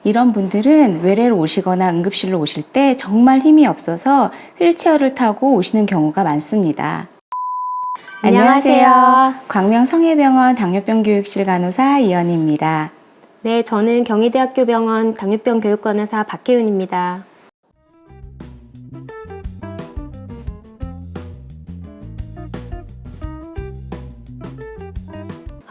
이런 분들은 외래로 오시거나 응급실로 오실 때 정말 힘이 없어서 휠체어를 타고 오시는 경우가 많습니다. 안녕하세요. 광명성혜병원 당뇨병 교육실 간호사 이연희입니다. 네, 저는 경희대학교 병원 당뇨병 교육간호사 박혜은입니다.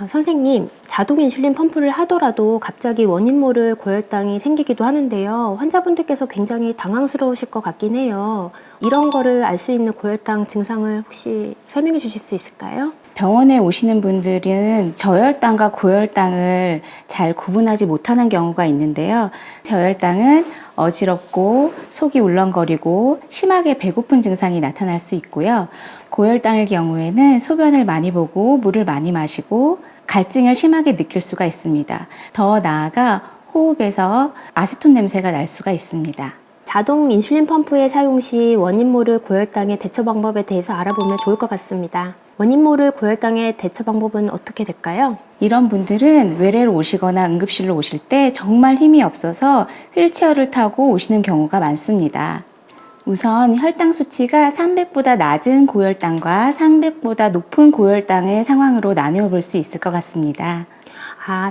선생님, 자동 인슐린 펌프를 하더라도 갑자기 원인 모를 고혈당이 생기기도 하는데요. 환자분들께서 굉장히 당황스러우실 것 같긴 해요. 이런 거를 알 수 있는 고혈당 증상을 혹시 설명해 주실 수 있을까요? 병원에 오시는 분들은 저혈당과 고혈당을 잘 구분하지 못하는 경우가 있는데요. 저혈당은 어지럽고 속이 울렁거리고 심하게 배고픈 증상이 나타날 수 있고요. 고혈당일 경우에는 소변을 많이 보고 물을 많이 마시고 갈증을 심하게 느낄 수가 있습니다. 더 나아가 호흡에서 아세톤 냄새가 날 수가 있습니다. 자동 인슐린 펌프의 사용 시 원인 모를 고혈당의 대처 방법에 대해서 알아보면 좋을 것 같습니다. 원인 모를 고혈당의 대처 방법은 어떻게 될까요? 이런 분들은 외래로 오시거나 응급실로 오실 때 정말 힘이 없어서 휠체어를 타고 오시는 경우가 많습니다. 우선 혈당 수치가 300보다 낮은 고혈당과 300보다 높은 고혈당의 상황으로 나누어 볼 수 있을 것 같습니다.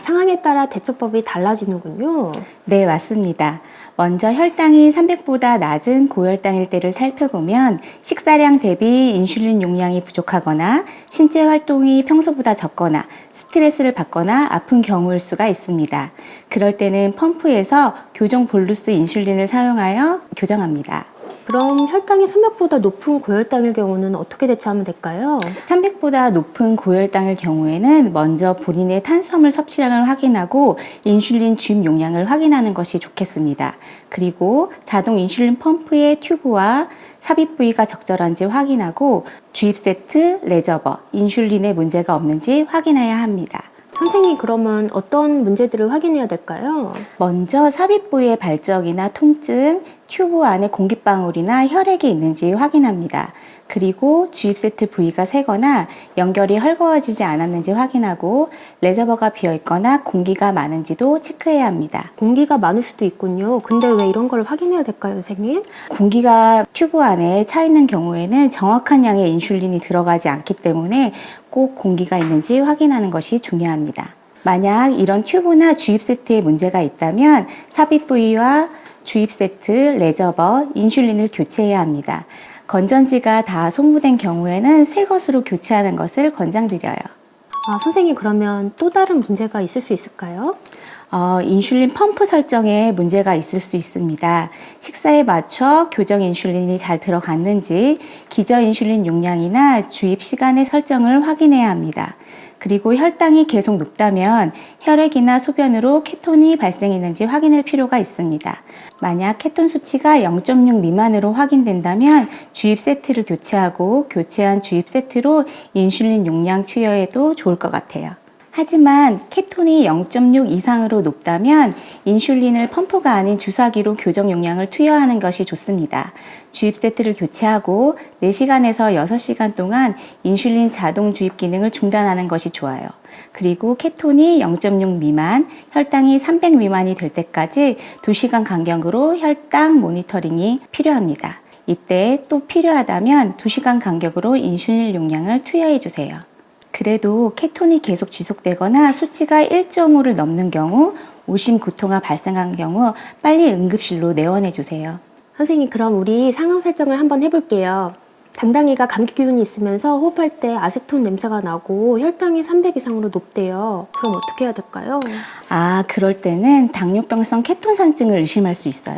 상황에 따라 대처법이 달라지는군요. 네, 맞습니다. 먼저 혈당이 300보다 낮은 고혈당일 때를 살펴보면 식사량 대비 인슐린 용량이 부족하거나 신체 활동이 평소보다 적거나 스트레스를 받거나 아픈 경우일 수가 있습니다. 그럴 때는 펌프에서 교정 볼루스 인슐린을 사용하여 교정합니다. 그럼 혈당이 300보다 높은 고혈당일 경우는 어떻게 대처하면 될까요? 300보다 높은 고혈당일 경우에는 먼저 본인의 탄수화물 섭취량을 확인하고 인슐린 주입 용량을 확인하는 것이 좋겠습니다. 그리고 자동 인슐린 펌프의 튜브와 삽입 부위가 적절한지 확인하고 주입 세트, 레저버, 인슐린에 문제가 없는지 확인해야 합니다. 선생님, 그러면 어떤 문제들을 확인해야 될까요? 먼저 삽입 부위의 발적이나 통증, 튜브 안에 공기방울이나 혈액이 있는지 확인합니다. 그리고 주입 세트 부위가 새거나 연결이 헐거워지지 않았는지 확인하고 레저버가 비어있거나 공기가 많은지도 체크해야 합니다. 공기가 많을 수도 있군요. 근데 왜 이런 걸 확인해야 될까요, 선생님? 공기가 튜브 안에 차 있는 경우에는 정확한 양의 인슐린이 들어가지 않기 때문에 꼭 공기가 있는지 확인하는 것이 중요합니다. 만약 이런 튜브나 주입 세트에 문제가 있다면 삽입 부위와 주입 세트, 레저버, 인슐린을 교체해야 합니다. 건전지가 다 소모된 경우에는 새 것으로 교체하는 것을 권장드려요. 선생님, 그러면 또 다른 문제가 있을 수 있을까요? 인슐린 펌프 설정에 문제가 있을 수 있습니다. 식사에 맞춰 교정 인슐린이 잘 들어갔는지 기저 인슐린 용량이나 주입 시간의 설정을 확인해야 합니다. 그리고 혈당이 계속 높다면 혈액이나 소변으로 케톤이 발생했는지 확인할 필요가 있습니다. 만약 케톤 수치가 0.6 미만으로 확인된다면 주입 세트를 교체하고 교체한 주입 세트로 인슐린 용량 투여해도 좋을 것 같아요. 하지만 케톤이 0.6 이상으로 높다면 인슐린을 펌프가 아닌 주사기로 교정 용량을 투여하는 것이 좋습니다. 주입 세트를 교체하고 4시간에서 6시간 동안 인슐린 자동 주입 기능을 중단하는 것이 좋아요. 그리고 케톤이 0.6 미만, 혈당이 300 미만이 될 때까지 2시간 간격으로 혈당 모니터링이 필요합니다. 이때 또 필요하다면 2시간 간격으로 인슐린 용량을 투여해 주세요. 그래도 케톤이 계속 지속되거나 수치가 1.5를 넘는 경우, 오심 구토가 발생한 경우 빨리 응급실로 내원해 주세요. 선생님, 그럼 우리 상황 설정을 한번 해볼게요. 당당이가 감기 기운이 있으면서 호흡할 때 아세톤 냄새가 나고 혈당이 300 이상으로 높대요. 그럼 어떻게 해야 될까요? 그럴 때는 당뇨병성 케톤산증을 의심할 수 있어요.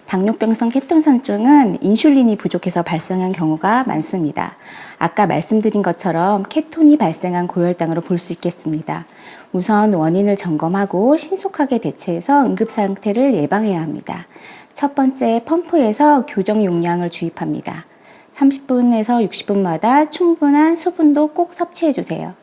당뇨병성 케톤산증은 인슐린이 부족해서 발생한 경우가 많습니다. 아까 말씀드린 것처럼 케톤이 발생한 고혈당으로 볼 수 있겠습니다. 우선 원인을 점검하고 신속하게 대처해서 응급 상태를 예방해야 합니다. 첫 번째, 펌프에서 교정 용량을 주입합니다. 30분에서 60분마다 충분한 수분도 꼭 섭취해 주세요.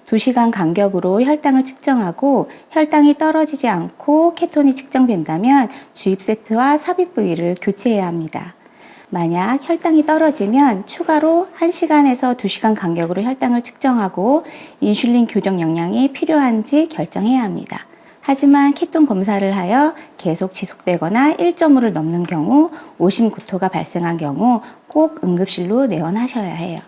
2시간 간격으로 혈당을 측정하고 혈당이 떨어지지 않고 케톤이 측정된다면 주입 세트와 삽입 부위를 교체해야 합니다. 만약 혈당이 떨어지면 추가로 1시간에서 2시간 간격으로 혈당을 측정하고 인슐린 교정 영양이 필요한지 결정해야 합니다. 하지만 케톤 검사를 하여 계속 지속되거나 1.5를 넘는 경우, 오심 구토가 발생한 경우 꼭 응급실로 내원하셔야 해요.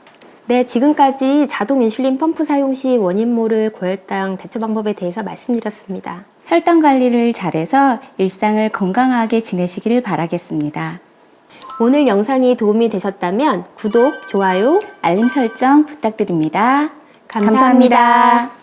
네, 지금까지 자동 인슐린 펌프 사용 시 원인 모를 고혈당 대처 방법에 대해서 말씀드렸습니다. 혈당 관리를 잘해서 일상을 건강하게 지내시기를 바라겠습니다. 오늘 영상이 도움이 되셨다면 구독, 좋아요, 알림 설정 부탁드립니다. 감사합니다.